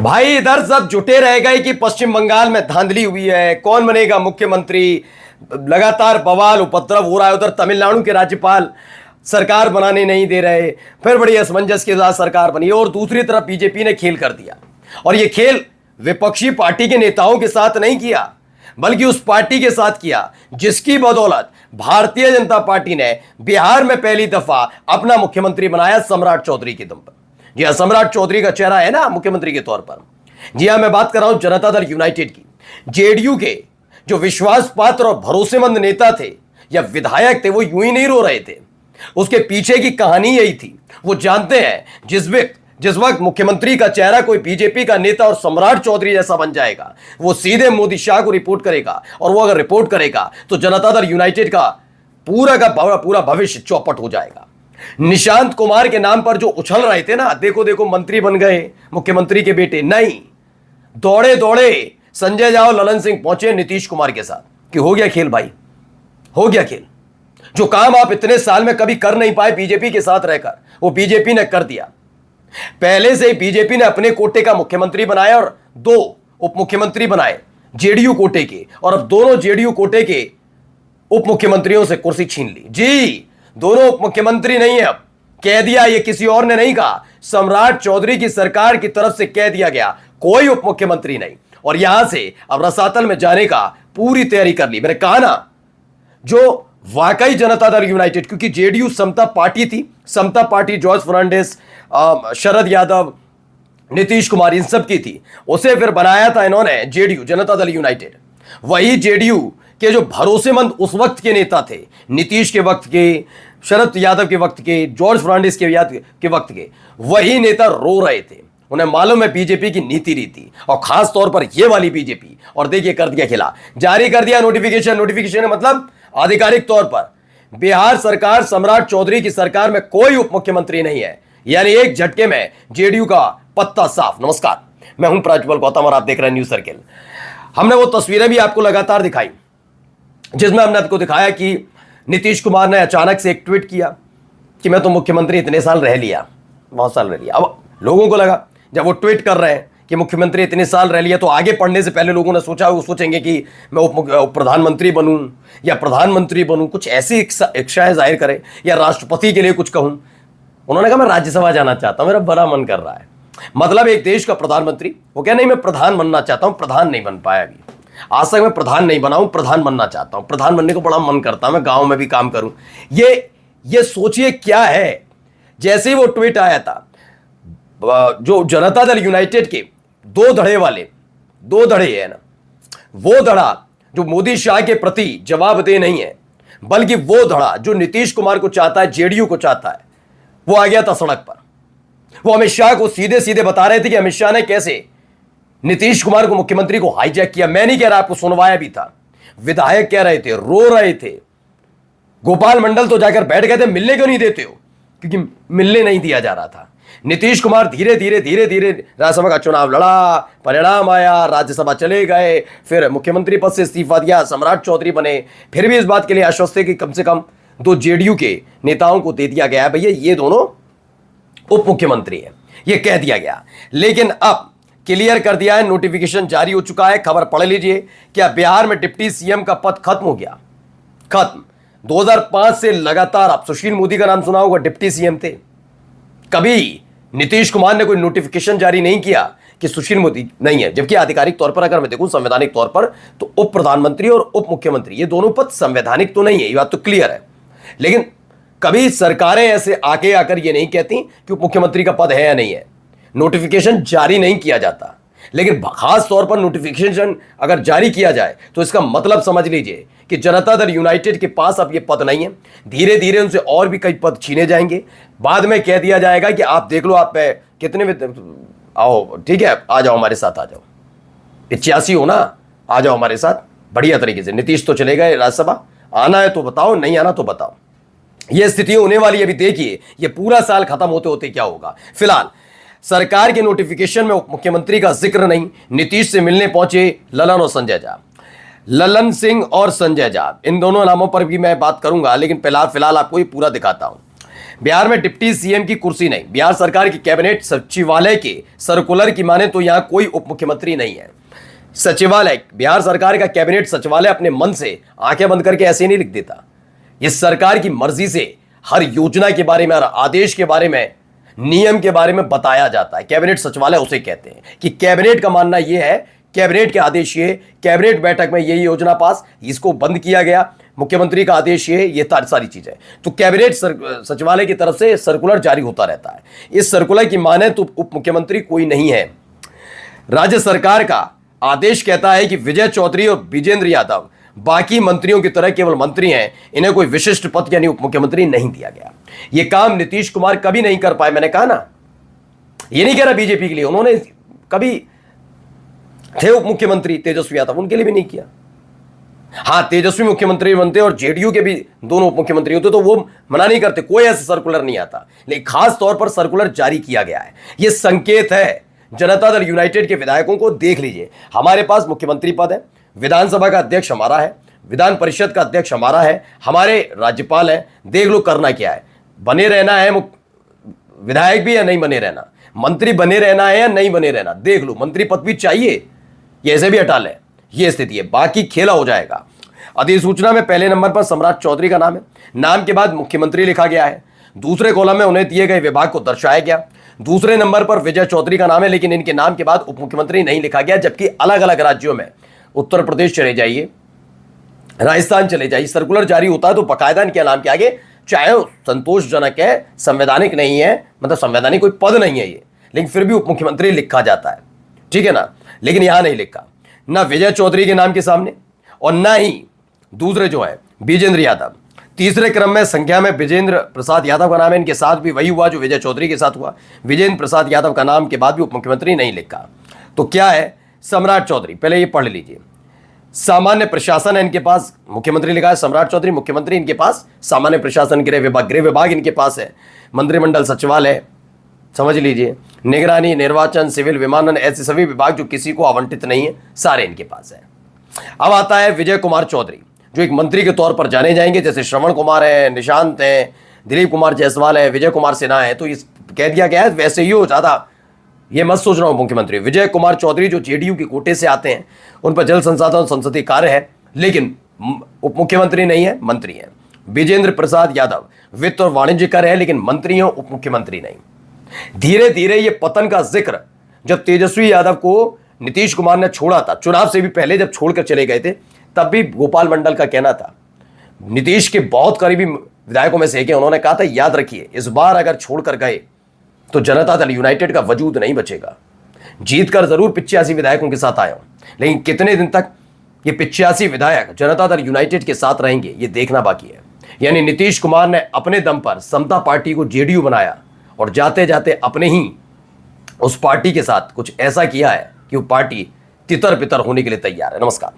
भाई इधर सब जुटे रह गए कि पश्चिम बंगाल में धांधली हुई है, कौन बनेगा मुख्यमंत्री। लगातार बवाल उपद्रव हो रहा है। उधर तमिलनाडु के राज्यपाल सरकार बनाने नहीं दे रहे, फिर बड़ी असमंजस के साथ सरकार बनी। और दूसरी तरफ बीजेपी ने खेल कर दिया, और यह खेल विपक्षी पार्टी के नेताओं के साथ नहीं किया, बल्कि उस पार्टी के साथ किया जिसकी बदौलत भारतीय जनता पार्टी ने बिहार में पहली दफा अपना मुख्यमंत्री बनाया, सम्राट चौधरी के दम पर। जी हाँ, सम्राट चौधरी का चेहरा है ना मुख्यमंत्री के तौर पर। जी हाँ, मैं बात कर रहा हूं जनता दल यूनाइटेड की। जेडीयू के जो विश्वास पात्र और भरोसेमंद नेता थे या विधायक थे, वो यूं ही नहीं रो रहे थे। उसके पीछे की कहानी यही थी। वो जानते हैं जिस वक्त मुख्यमंत्री का चेहरा कोई बीजेपी का नेता और सम्राट चौधरी जैसा बन जाएगा, वो सीधे मोदी शाह को रिपोर्ट करेगा, और वो अगर रिपोर्ट करेगा तो जनता दल यूनाइटेड का पूरा भविष्य चौपट हो जाएगा। निशांत कुमार के नाम पर जो उछल रहे थे ना, देखो देखो मंत्री बन गए मुख्यमंत्री के बेटे, नहीं, दौड़े दौड़े संजय जाओ ललन सिंह पहुंचे नीतीश कुमार के साथ कि हो गया खेल भाई, हो गया खेल। जो काम आप इतने साल में कभी कर नहीं पाए बीजेपी के साथ रहकर, वो बीजेपी ने कर दिया। पहले से ही बीजेपी ने अपने कोटे का मुख्यमंत्री बनाया और 2 उप मुख्यमंत्री बनाए जेडीयू कोटे के, और अब दोनों जेडीयू कोटे के उप मुख्यमंत्रियों से कुर्सी छीन ली। जी, दोनों उप मुख्यमंत्री नहीं है, अब कह दिया, ये किसी और ने नहीं कहा, सम्राट चौधरी की सरकार की तरफ से कह दिया गया, कोई उप मुख्यमंत्री नहीं। और यहां से अब रसातल में जाने का पूरी तैयारी कर ली। मैंने कहा ना, जो वाकई जनता दल यूनाइटेड, क्योंकि जेडीयू समता पार्टी थी, समता पार्टी जॉर्ज फर्नांडिस, शरद यादव, नीतीश कुमार, इन सब की थी, उसे फिर बनाया था इन्होंने जेडीयू, जनता दल यूनाइटेड। वही जेडीयू के जो भरोसेमंद उस वक्त के नेता थे, नीतीश के वक्त के, शरद यादव के वक्त के, जॉर्ज फर्नांडिस के वक्त के, वही नेता रो रहे थे। उन्हें मालूम है बीजेपी की नीति रीति, और खास तौर पर यह वाली बीजेपी। और देखिए कर दिया खिला, जारी कर दिया नोटिफिकेशन मतलब आधिकारिक तौर पर बिहार सरकार, सम्राट चौधरी की सरकार में कोई उप मुख्यमंत्री नहीं है। यानी एक झटके में जेडीयू का पत्ता साफ। नमस्कार, मैं हूं प्रज्वल गौतम और आप देख रहे हैं न्यूज सर्किल। हमने वो तस्वीरें भी आपको लगातार दिखाई जिसमें हमने आपको दिखाया कि नीतीश कुमार ने अचानक से एक ट्वीट किया कि मैं तो मुख्यमंत्री इतने साल रह लिया, बहुत साल रह लिया। अब लोगों को लगा, जब वो ट्वीट कर रहे हैं कि मुख्यमंत्री इतने साल रह लिया, तो आगे पढ़ने से पहले लोगों ने सोचेंगे कि मैं उप प्रधानमंत्री बनूं या प्रधानमंत्री बनूं, कुछ ऐसी इच्छाएं जाहिर करें, या राष्ट्रपति के लिए कुछ कहूं। उन्होंने कहा मैं राज्यसभा जाना चाहता हूं, मेरा बड़ा मन कर रहा है। मतलब एक देश का प्रधानमंत्री, वो क्या, नहीं मैं प्रधान बनना चाहता हूं, प्रधान नहीं बन पाया अभी, आज तक मैं प्रधान नहीं बना हूं, प्रधान बनना चाहता हूं, प्रधान बनने को बड़ा मन करता है, मैं गांव में भी काम करूं। ये सोचिए क्या है। जैसे ही वो ट्वीट आया था, जो जनता दल यूनाइटेड के 2 धड़े है ना, वो धड़ा जो मोदी शाह के प्रति जवाबदेह नहीं है, बल्कि वो धड़ा जो नीतीश कुमार को चाहता है, जेडीयू को चाहता है, वो आ गया था सड़क पर। वो अमित शाह को सीधे सीधे बता रहे थे कि अमित शाह ने कैसे नीतीश कुमार को, मुख्यमंत्री को हाईजैक किया। मैं नहीं कह रहा, आपको सुनवाया भी था। विधायक कह रहे थे, रो रहे थे। गोपाल मंडल तो जाकर बैठ गए थे, मिलने क्यों नहीं देते हो, क्योंकि मिलने नहीं दिया जा रहा था। नीतीश कुमार धीरे धीरे राज्यसभा का चुनाव लड़ा, परिणाम आया, राज्यसभा चले गए, फिर मुख्यमंत्री पद से इस्तीफा दिया, सम्राट चौधरी बने। फिर भी इस बात के लिए आश्वस्त थे कि कम से कम 2 जेडीयू के नेताओं को दे दिया गया है, भैया ये दोनों उप मुख्यमंत्री है, ये कह दिया गया। लेकिन अब क्लियर कर दिया है, नोटिफिकेशन जारी हो चुका है। खबर पढ़ लीजिए, क्या बिहार में डिप्टी सीएम का पद खत्म हो गया, खत्म। 2005 से लगातार, आप सुशील मोदी का नाम सुना होगा, डिप्टी सीएम थे। कभी नीतीश कुमार ने कोई नोटिफिकेशन जारी नहीं किया कि सुशील मोदी नहीं है, जबकि आधिकारिक तौर पर अगर मैं देखूं, संवैधानिक तौर पर, तो उप प्रधानमंत्री और उप मुख्यमंत्री ये दोनों पद संवैधानिक तो नहीं है, ये बात तो क्लियर है। लेकिन कभी सरकारें ऐसे आके आकर ये नहीं कहती कि उप मुख्यमंत्री का पद है या नहीं है, नोटिफिकेशन जारी नहीं किया जाता। लेकिन खास तौर पर नोटिफिकेशन अगर जारी किया जाए तो इसका मतलब समझ लीजिए कि जनता दल यूनाइटेड के पास अब ये पद नहीं है। धीरे धीरे उनसे और भी कई पद छीने जाएंगे। बाद में कह दिया जाएगा कि आप देख लो, आप कितने में आओ, ठीक है, आ जाओ हमारे साथ, आ जाओ, 85 हो ना, आ जाओ हमारे साथ बढ़िया तरीके से। नीतीश तो चले गए राज्यसभा, आना है तो बताओ, नहीं आना तो बताओ। यह स्थिति होने वाली। अभी देखिए ये पूरा साल खत्म होते होते क्या होगा। फिलहाल सरकार के नोटिफिकेशन में उप मुख्यमंत्री का जिक्र नहीं। नीतीश से मिलने पहुंचे ललन और संजय झा, ललन सिंह और संजय झा, इन दोनों नामों पर भी मैं बात करूंगा, लेकिन फिलहाल आपको ये पूरा दिखाता हूं। बिहार में डिप्टी सीएम की कुर्सी नहीं, बिहार सरकार की कैबिनेट सचिवालय के सर्कुलर की माने तो यहां कोई उप मुख्यमंत्री नहीं है। सचिवालय, बिहार सरकार का कैबिनेट सचिवालय अपने मन से आंखें बंद करके ऐसे नहीं लिख देता। इस सरकार की मर्जी से हर योजना के बारे में, हर आदेश के बारे में, नियम के बारे में बताया जाता है। कैबिनेट सचिवालय उसे कहते हैं कि कैबिनेट का मानना यह है, कैबिनेट के आदेश ये, कैबिनेट बैठक में यही योजना पास, इसको बंद किया गया, मुख्यमंत्री का आदेश ये सारी चीजें। तो कैबिनेट सचिवालय की तरफ से सर्कुलर जारी होता रहता है। इस सर्कुलर की माने तो उप मुख्यमंत्री कोई नहीं है। राज्य सरकार का आदेश कहता है कि विजय चौधरी और विजेंद्र यादव बाकी मंत्रियों की तरह केवल मंत्री हैं, इन्हें कोई विशिष्ट पद यानी उप मुख्यमंत्री नहीं दिया गया। यह काम नीतीश कुमार कभी नहीं कर पाए। मैंने कहा ना, ये नहीं कह रहा बीजेपी के लिए, उन्होंने कभी थे उप मुख्यमंत्री तेजस्वी यादव, उनके लिए भी नहीं किया। हां, तेजस्वी मुख्यमंत्री बनते और जेडीयू के भी दोनों उप मुख्यमंत्री होते तो वो मना नहीं करते, कोई ऐसा सर्कुलर नहीं आता। लेकिन खास तौर पर सर्कुलर जारी किया गया है। यह संकेत है जनता दल यूनाइटेड के विधायकों को, देख लीजिए, हमारे पास मुख्यमंत्री पद है, विधानसभा का अध्यक्ष हमारा है, विधान परिषद का अध्यक्ष हमारा है, हमारे राज्यपाल है, देख लो करना क्या है। बने रहना है विधायक भी या नहीं बने रहना, मंत्री बने रहना है या नहीं बने रहना, देख लो। मंत्री पद भी चाहिए, ये ऐसे भी हटा ले, ये स्थिति है, बाकी खेला हो जाएगा। अधिसूचना में पहले नंबर पर सम्राट चौधरी का नाम है, नाम के बाद मुख्यमंत्री लिखा गया है। दूसरे कॉलम में उन्हें दिए गए विभाग को दर्शाया गया। दूसरे नंबर पर विजय चौधरी का नाम है, लेकिन इनके नाम के बाद उप मुख्यमंत्री नहीं लिखा गया। जबकि अलग अलग राज्यों में, उत्तर प्रदेश चले जाइए, राजस्थान चले जाइए, सर्कुलर जारी होता है तो बाकायदा इनके नाम के आगे, चाहे संतोषजनक है, संवैधानिक नहीं है, मतलब संवैधानिक कोई पद नहीं है ये, लेकिन फिर भी उप मुख्यमंत्री लिखा जाता है, ठीक है ना। लेकिन यहां नहीं लिखा, ना विजय चौधरी के नाम के सामने और ना ही दूसरे जो है विजेंद्र यादव। तीसरे क्रम में संख्या में विजेंद्र प्रसाद यादव का नाम है, इनके साथ भी वही हुआ जो विजय चौधरी के साथ हुआ। विजेंद्र प्रसाद यादव का नाम के बाद भी उप मुख्यमंत्री नहीं लिखा। तो क्या है, सम्राट चौधरी, पहले ये पढ़ लीजिए। सामान्य प्रशासन है इनके पास, मुख्यमंत्री लिखा है सम्राट चौधरी, मुख्यमंत्री इनके पास सामान्य प्रशासन, गृह विभाग इनके पास है, मंत्रिमंडल सचिवालय समझ लीजिए, निगरानी, निर्वाचन, सिविल, विमानन, ऐसे सभी विभाग जो किसी को आवंटित नहीं है, सारे इनके पास है। अब आता है विजय कुमार चौधरी, जो एक मंत्री के तौर पर जाने जाएंगे, जैसे श्रवण कुमार है, निशांत है, दिलीप कुमार जायसवाल है, विजय कुमार सिन्हा है। तो इस कह दिया गया है वैसे ही हो, ज्यादा ये मत सोच रहा हूं मुख्यमंत्री। विजय कुमार चौधरी जो जेडीयू के कोटे से आते हैं, उन पर जल संसाधन संसदीय कार्य है, लेकिन उप मुख्यमंत्री नहीं है, मंत्री है। विजेंद्र प्रसाद यादव वित्त और वाणिज्य कर है, लेकिन मंत्री हो, उप मुख्यमंत्री नहीं। धीरे धीरे ये पतन का जिक्र जब तेजस्वी यादव को नीतीश कुमार ने छोड़ा था, चुनाव से भी पहले जब छोड़कर चले गए थे, तब भी गोपाल मंडल का कहना था, नीतीश के बहुत करीबी विधायकों में से एक है, उन्होंने कहा था याद रखिए इस बार अगर छोड़कर गए तो जनता दल यूनाइटेड का वजूद नहीं बचेगा। जीत कर जरूर 85 विधायकों के साथ आया हूं, लेकिन कितने दिन तक ये 85 विधायक जनता दल यूनाइटेड के साथ रहेंगे ये देखना बाकी है। यानी नीतीश कुमार ने अपने दम पर समता पार्टी को जेडीयू बनाया और जाते जाते अपने ही उस पार्टी के साथ कुछ ऐसा किया है कि वो पार्टी तितर पितर होने के लिए तैयार है। नमस्कार।